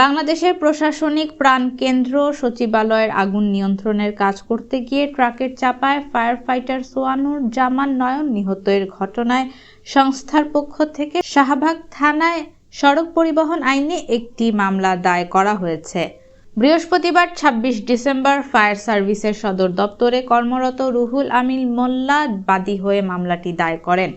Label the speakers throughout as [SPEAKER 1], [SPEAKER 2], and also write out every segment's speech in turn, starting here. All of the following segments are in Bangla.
[SPEAKER 1] বাংলাদেশের প্রশাসনিক প্রাণকেন্দ্র সচিবালয়ের আগুন নিয়ন্ত্রণের কাজ করতে গিয়ে ট্রাকের চাপায় ফায়ার ফাইটার সোয়ানুর জামান নয়ন নিহতের ঘটনায় সংস্থার পক্ষ থেকে শাহবাগ থানায় সড়ক পরিবহন আইনে একটি মামলা দায়ের করা হয়েছে। বৃহস্পতিবার ২৬ ডিসেম্বর ফায়ার সার্ভিসের সদর দপ্তরে কর্মরত রুহুল আমিন মোল্লা বাদী হয়ে মামলাটি দায়ের করেন।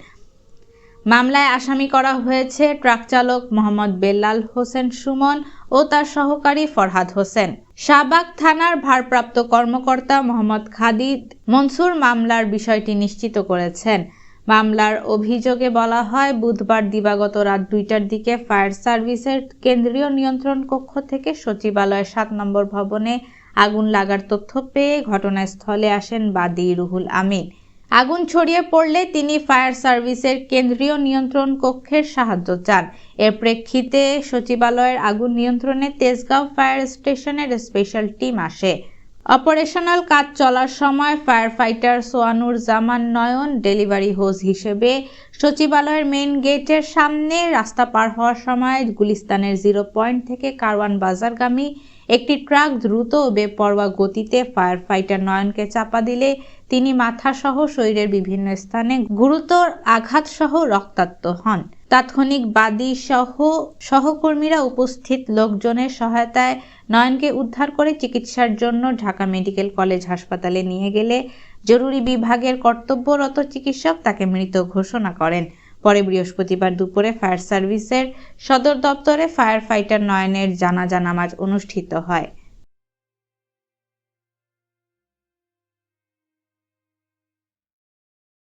[SPEAKER 1] মামলায় আসামি করা হয়েছে ট্রাক চালক মোহাম্মদ বেলাল হোসেন সুমন ও তার সহকারী ফরহাদ হোসেন। শাহবাগ থানার ভারপ্রাপ্ত কর্মকর্তা মোহাম্মদ খালিদ মনসুর মামলার বিষয়টি নিশ্চিত করেছেন। মামলার অভিযোগে বলা হয়, বুধবার দিবাগত রাত ২টার দিকে ফায়ার সার্ভিসের কেন্দ্রীয় নিয়ন্ত্রণ কক্ষ থেকে সচিবালয়ের ৭ নম্বর ভবনে আগুন লাগার তথ্য পেয়ে ঘটনাস্থলে আসেন বাদী রুহুল আমিন। আগুন ছড়িয়ে পড়লে তিনি ফায়ার সার্ভিসের কেন্দ্রীয় নিয়ন্ত্রণ কক্ষের সাহায্য চান। এর প্রেক্ষিতে সচিবালয়ের আগুন নিয়ন্ত্রণে তেজগাঁও ফায়ার স্টেশনের স্পেশাল টিম আসে। অপারেশনাল কাজ চলার সময় ফায়ার ফাইটার সোয়ানুর জামান নয়ন ডেলিভারি হোজ হিসেবে সচিবালয়ের মেইন গেটের সামনে রাস্তা পার হওয়ার সময় গুলিস্তানের 0 পয়েন্ট থেকে কারওয়ান বাজারগামী একটি ট্রাক দ্রুত ও বেপরোয়া গতিতে ফায়ার ফাইটার নয়নকে চাপা দিলে তিনি মাথাসহ শরীরের বিভিন্ন স্থানে গুরুতর আঘাতসহ রক্তাক্ত হন। তাৎক্ষণিক বাদী সহ সহকর্মীরা উপস্থিত লোকজনের সহায়তায় নয়নকে উদ্ধার করে চিকিৎসার জন্য ঢাকা মেডিকেল কলেজ হাসপাতালে নিয়ে গেলে জরুরি বিভাগের কর্তব্যরত চিকিৎসক তাকে মৃত ঘোষণা করেন। পরে বৃহস্পতিবার দুপুরে ফায়ার সার্ভিসের সদর দপ্তরে ফায়ার ফাইটার নয়নের জানাজা নামাজ অনুষ্ঠিত হয়।